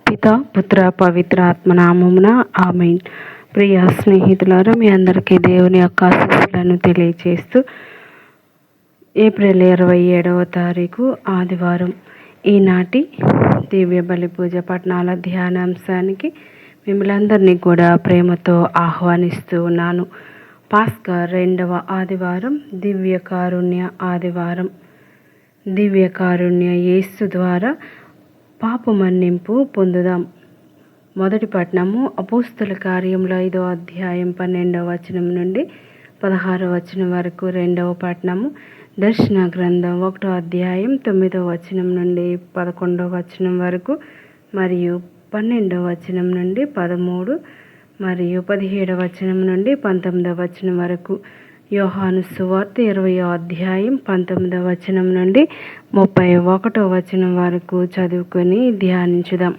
పిత పుత్ర పవిత్ర ఆత్మనామమున ఆమేన్. ప్రియ స్నేహితులారా, మీ అందరికీ దేవుని యొక్క ఆశీస్సులను తెలియజేస్తూ ఏప్రిల్ 27వ తారీఖు ఆదివారం ఈనాటి దివ్య బలి పూజ పఠనాల ధ్యానాంశానికి మిమ్మల్ందరినీ కూడా ప్రేమతో ఆహ్వానిస్తూ ఉన్నాను. పాస్కా 2వ ఆదివారం దివ్య కారుణ్య ఆదివారం. దివ్య కారుణ్య యేసు ద్వారా పాప మన్నింపు పొందుదాం. మొదటి పట్టణము అపోస్తుల కార్యములు 5వ అధ్యాయం 12వ వచనం నుండి 16వ వచనం వరకు. రెండవ పట్టణము దర్శన గ్రంథం 1వ అధ్యాయం 9వ వచనం నుండి 11వ వచనం వరకు మరియు 12వ వచనం నుండి 13 మరియు 17వ వచనం నుండి 19వ వచనం వరకు. యోహాను సువార్త 20వ అధ్యాయం 19వ వచనం నుండి 31వ వచనం వరకు చదువుకొని ధ్యానించుదాం.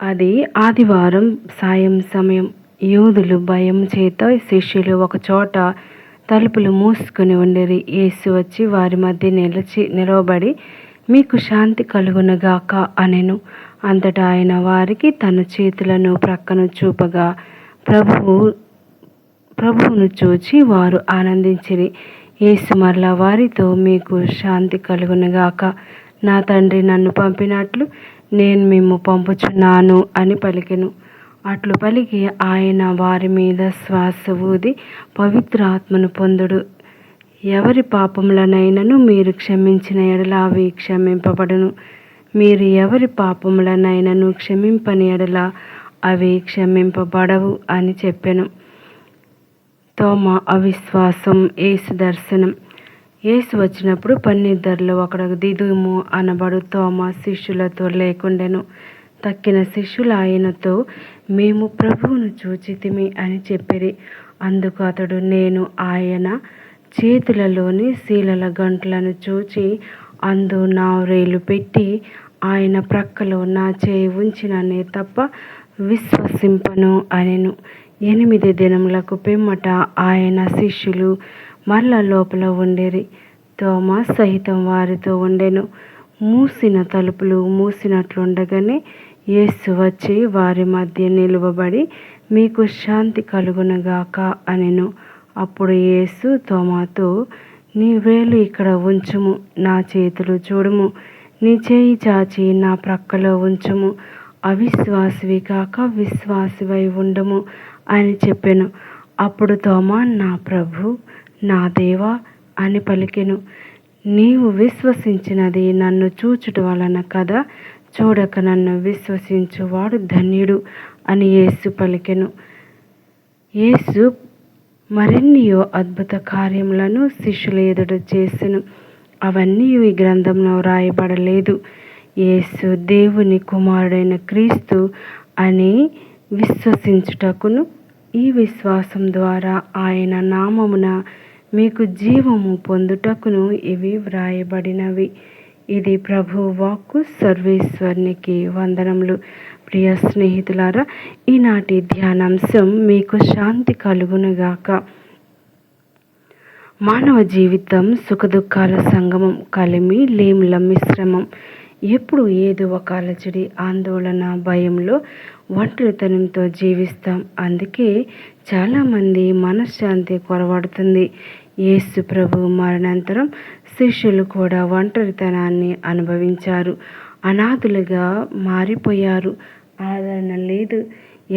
అది ఆదివారం సాయం సమయం. యూదులు భయం చేత శిష్యులు ఒక చోట తలుపులు మూసుకుని ఉండేరి. యేసు వచ్చి వారి మధ్య నిలవబడి మీకు శాంతి కలుగునగాక అనెను. అంతటా ఆయన వారికి తన చేతులను ప్రక్కను చూపగా ప్రభువును చూచి వారు ఆనందించిరి. యేసు మరలా వారితో మీకు శాంతి కలుగునగాక. నా తండ్రి నన్ను పంపినట్లు నేను మిమ్ము పంపుచున్నాను అని పలికెను. అట్లు పలికి ఆయన వారి మీద శ్వాస ఊది పవిత్ర ఆత్మను పొందుడు. ఎవరి పాపములనైనను మీరు క్షమించిన ఎడల అవి క్షమింపబడును. మీరు ఎవరి పాపములనైనను క్షమింపని ఎడల అవి క్షమింపబడవు అని చెప్పెను. తోమా అవిశ్వాసం, యేసు దర్శనం. యేసు వచ్చినప్పుడు 12లో ఒకడు దిదుము అనబడు తోమా శిష్యులతో లేకుండెను. తక్కిన శిష్యులు ఆయనతో మేము ప్రభువును చూచితిమి అని చెప్పిరి. అందుకు అతడు నేను ఆయన చేతులలోని శీలల గంటలను చూచి అందు నా వ్రేలు పెట్టి ఆయన ప్రక్కలో నా చేయి ఉంచిననే తప్ప విశ్వసింపను అనెను. 8 దినములకు పిమ్మట ఆయన శిష్యులు మరల లోపల ఉండేరి. తోమా సహితం వారితో ఉండెను. మూసిన తలుపులు మూసినట్లుండగానే యేసు వచ్చి వారి మధ్య నిలువబడి మీకు శాంతి కలుగునగాక అనెను. అప్పుడు యేసు తోమాతో నీ వ్రేలు ఇక్కడ ఉంచుము, నా చేతులు చూడుము, నీ చేయి చాచి నా ప్రక్కలో ఉంచుము, అవిశ్వాసివి కాక విశ్వాసివై ఉండుము అని చెప్పెను. అప్పుడు తోమా నా ప్రభు, నా దేవా అని పలికెను. నీవు విశ్వసించినది నన్ను చూచుట వలన కదా, చూడక నన్ను విశ్వసించువాడు ధన్యుడు అని యేసు పలికెను. యేసు మరెన్నియో అద్భుత కార్యములను శిష్యుల ఎదుట చేసెను. అవన్నీ ఈ గ్రంథంలో రాయబడలేదు. యేసు దేవుని కుమారుడైన క్రీస్తు అని విశ్వసించుటకును ఈ విశ్వాసం ద్వారా ఆయన నామమున మీకు జీవము పొందుటకును ఇవి వ్రాయబడినవి. ఇది ప్రభు వాక్కు. సర్వేశ్వరునికి వందనములు. ప్రియ స్నేహితులారా, ఈనాటి ధ్యానాంశం మీకు శాంతి కలుగునుగాక. మానవ జీవితం సుఖదుఖాల సంగమం, కలిమి లేముల మిశ్రమం. ఎప్పుడు ఏదో ఒక అలజడి, ఆందోళన, భయంలో, ఒంటరితనంతో జీవిస్తాం. అందుకే చాలామంది మనశ్శాంతి కొరవడుతుంది. యేసు ప్రభు మరణానంతరం శిష్యులు కూడా ఒంటరితనాన్ని అనుభవించారు. అనాథులుగా మారిపోయారు. ఆదరణ లేదు.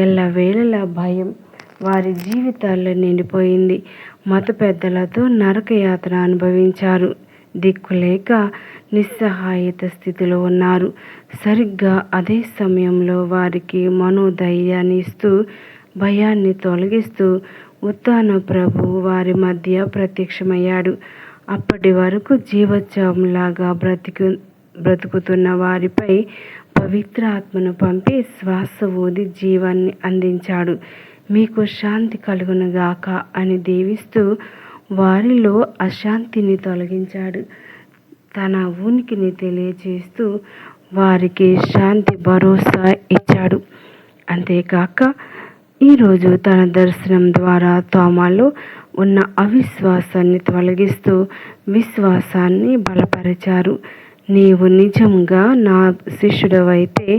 ఎల్లవేళలా భయం వారి జీవితాల్లో నిండిపోయింది. మత పెద్దలతో నరకయాతన అనుభవించారు. దిక్కులేక నిస్సహాయత స్థితిలో ఉన్నారు. సరిగ్గా అదే సమయంలో వారికి మనోధైర్యాన్ని ఇస్తూ భయాన్ని తొలగిస్తూ ఉత్థాన ప్రభు వారి మధ్య ప్రత్యక్షమయ్యాడు. అప్పటి వరకు జీవోత్సవంలాగా బ్రతుకుతున్న వారిపై పవిత్ర ఆత్మను పంపి శ్వాస ఊది జీవాన్ని అందించాడు. మీకు శాంతి కలుగునుగాక అని దీవిస్తూ వారిలో అశాంతిని తొలగించాడు. తన ఉనికిని తెలియజేస్తూ వారికి శాంతి భరోసా ఇచ్చాడు. అంతేకాక ఈరోజు తన దర్శనం ద్వారా తోమాలో ఉన్న అవిశ్వాసాన్ని తొలగిస్తూ విశ్వాసాన్ని బలపరిచారు. నీవు నిజంగా నా శిష్యుడవైతే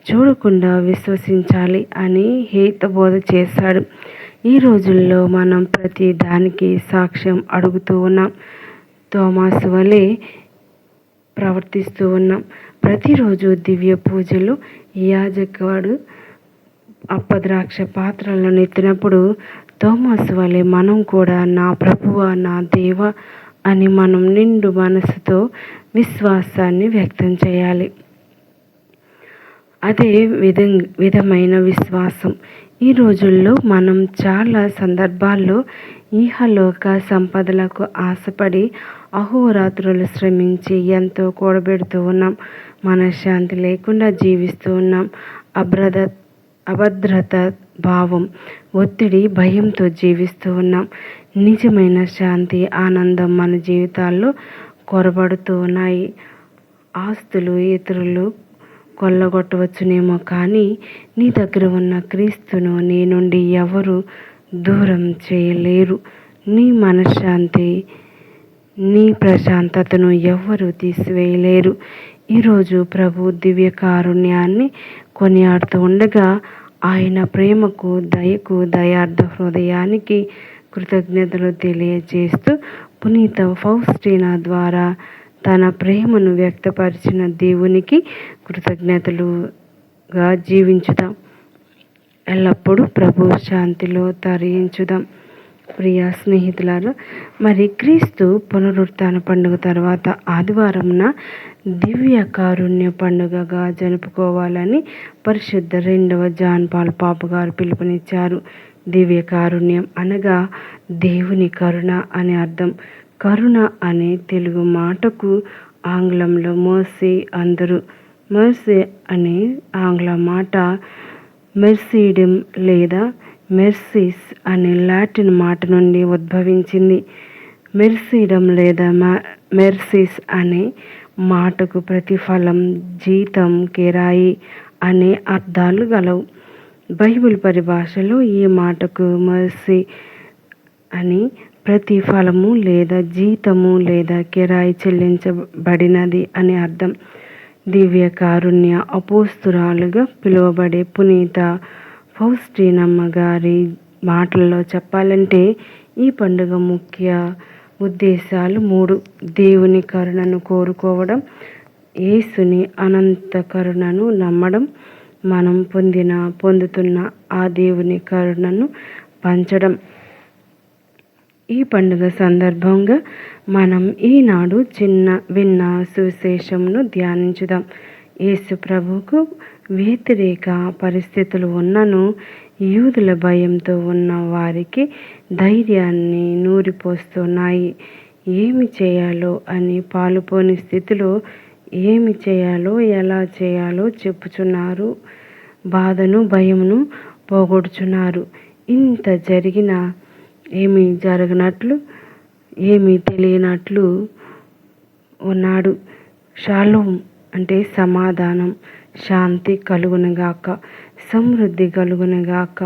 చూడకుండా విశ్వసించాలి అని హితబోధ చేశాడు. ఈ రోజుల్లో మనం ప్రతి దానికి సాక్ష్యం అడుగుతూ ఉన్నాం. తోమాసు వలె ప్రవర్తిస్తూ ఉన్నాం. ప్రతిరోజు దివ్య పూజలు యాజకుడు అప్పద్రాక్ష పాత్రలను ఎత్తినప్పుడు తోమాసు వలె మనం కూడా నా ప్రభువా, నా దేవా అని మనం నిండు మనసుతో విశ్వాసాన్ని వ్యక్తం చేయాలి. అదే విధమైన విశ్వాసం ఈ రోజుల్లో మనం చాలా సందర్భాల్లో ఇహలోక సంపదలకు ఆశపడి అహోరాత్రులు శ్రమించి ఎంతో కూడబెడుతూ ఉన్నాం. మనశ్శాంతి లేకుండా జీవిస్తూ ఉన్నాం. అభద్రత భావం, ఒత్తిడి, భయంతో జీవిస్తూ ఉన్నాం. నిజమైన శాంతి, ఆనందం మన జీవితాల్లో కొరబడుతూ ఉన్నాయి. ఆస్తులు ఇతరులు కొల్లగొట్టవచ్చునేమో, కానీ నీ దగ్గర ఉన్న క్రీస్తును నీ నుండి ఎవరు దూరం చేయలేరు. నీ మనశ్శాంతి, నీ ప్రశాంతతను ఎవరు తీసివేయలేరు. ఈరోజు ప్రభు దివ్య కారుణ్యాన్ని కొనియాడుతూ ఉండగా ఆయన ప్రేమకు, దయకు, దయార్థ హృదయానికి కృతజ్ఞతలు తెలియజేస్తూ పునీత ఫౌస్టీనా ద్వారా తన ప్రేమను వ్యక్తపరిచిన దేవునికి కృతజ్ఞతలుగా జీవించుదాం. ఎల్లప్పుడూ ప్రభు శాంతిలో తరించుదాం. ప్రియ స్నేహితులారా, మరి క్రీస్తు పునరుత్థాన పండుగ తర్వాత ఆదివారంన దివ్య కారుణ్య పండుగగా జరుపుకోవాలని పరిశుద్ధ 2వ జాన్ పాల్ పాప గారు పిలుపునిచ్చారు. దివ్య కారుణ్యం అనగా దేవుని కరుణ అని అర్థం. కరుణ అనే తెలుగు మాటకు ఆంగ్లంలో మర్సీ అందరు. మర్సీ అనే ఆంగ్ల మాట మెర్సీడియం లేదా మెర్సిస్ అనే లాటిన్ మాట నుండి ఉద్భవించింది. మెర్సీడం లేదా మెర్సిస్ అనే మాటకు ప్రతిఫలం, జీతం, కిరాయి అనే అర్థాలు గలవు. బైబిల్ పరిభాషలో ఈ మాటకు మెర్సీ అని ప్రతిఫలము లేదా జీతము లేదా కిరాయి చెల్లించబడినది అని అర్థం. దివ్య కారుణ్య అపోస్తురాలుగా పిలువబడే పునీత ఫౌస్టీనమ్మ గారి మాటల్లో చెప్పాలంటే ఈ పండుగ ముఖ్య ఉద్దేశాలు 3. దేవుని కరుణను కోరుకోవడం, యేసుని అనంత కరుణను నమ్మడం, మనం పొందుతున్న ఆ దేవుని కరుణను పంచడం. ఈ పండుగ సందర్భంగా మనం ఈనాడు విన్న సువిశేషంను ధ్యానించుదాం. యేసు ప్రభువుకు వ్యతిరేక పరిస్థితులు ఉన్నను యూదుల భయంతో ఉన్న వారికి ధైర్యాన్ని నూరిపోస్తున్నాయి. ఏమి చేయాలో అని పాలుపోని స్థితిలో ఏమి చేయాలో, ఎలా చేయాలో చెప్పుచున్నారు. బాధను, భయమును పోగొడుచున్నారు. ఇంత జరిగినా ఏమీ జరగనట్లు, ఏమీ తెలియనట్లు ఉన్నాడు. షాలోమ్ అంటే సమాధానం, శాంతి కలుగునుగాక, సమృద్ధి కలుగునుగాక,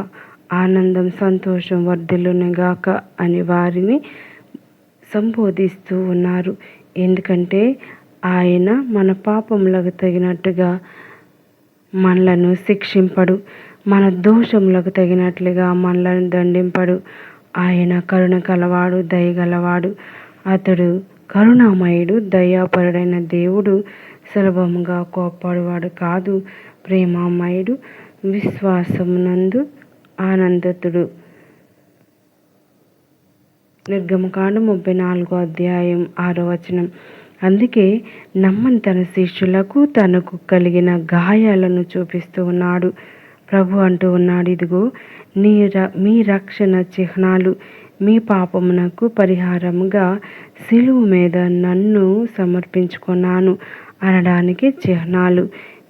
ఆనందం, సంతోషం వర్ధిల్లునుగాక అని వారిని సంబోధిస్తూ ఉన్నారు. ఎందుకంటే ఆయన మన పాపములకు తగినట్టుగా మనలను శిక్షింపడు, మన దోషములకు తగినట్లుగా మనలను దండింపడు. ఆయన కరుణ కలవాడు, దయగలవాడు. అతడు కరుణామయుడు, దయాపరుడైన దేవుడు. సులభముగా కోప్పడువాడు కాదు, ప్రేమామయుడు, విశ్వాసమునందు ఆనందితుడు. నిర్గమకాండం 34వ అధ్యాయం 6వ వచనం. అందుకే నమ్మని తన శిష్యులకు తనకు కలిగిన గాయాలను చూపిస్తూ ఉన్నాడు. ప్రభు అంటూ ఉన్నాడు, ఇదిగో మీ రక్షణ చిహ్నాలు, మీ పాపమునకు పరిహారముగా సిలువ మీద నన్ను సమర్పించుకున్నాను అనడానికి చిహ్నాలు.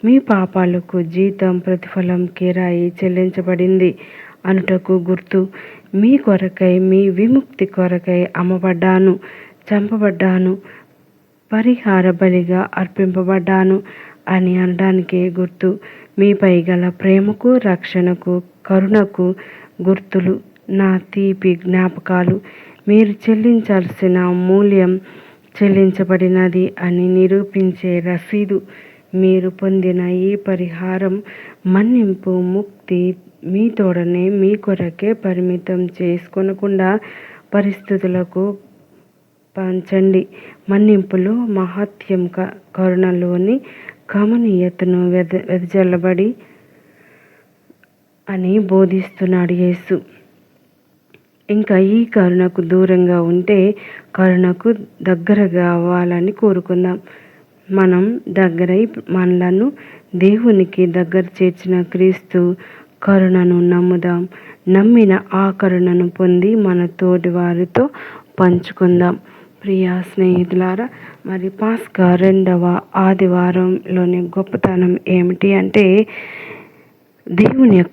మీ పాపాలకు జీతం, ప్రతిఫలం, కిరాయి చెల్లించబడింది అనుటకు గుర్తు. మీ కొరకై, మీ విముక్తి కొరకై అమ్మబడ్డాను, చంపబడ్డాను, పరిహార బలిగా అర్పింపబడ్డాను అని అనడానికే గుర్తు. మీపై గల ప్రేమకు, రక్షణకు, కరుణకు గుర్తులు, నా తీపి జ్ఞాపకాలు. మీరు చెల్లించాల్సిన మూల్యం చెల్లించబడినది అని నిరూపించే రసీదు. మీరు పొందిన ఈ పరిహారం, మన్నింపు, ముక్తి మీ తోడనే మీ కొరకే పరిమితం చేసుకొనకుండా పరిస్థితులకు పంచండి. మన్నింపులో మహత్యం, కరుణలోని కమనీయతను వెదజల్లబడి అని బోధిస్తున్నాడు యేసు. ఇంకా ఈ కరుణకు దూరంగా ఉంటే కరుణకు దగ్గరగా అవ్వాలని కోరుకుందాం. మనం దగ్గరై మనలను దేవునికి దగ్గర చేర్చిన క్రీస్తు కరుణను నమ్ముదాం. నమ్మిన ఆ కరుణను పొంది మన తోటి వారితో పంచుకుందాం. ప్రియ స్నేహితులారా, మరి పాస్కా 2వ ఆదివారంలోని గొప్పతనం ఏమిటి అంటే, దేవుని యొక్క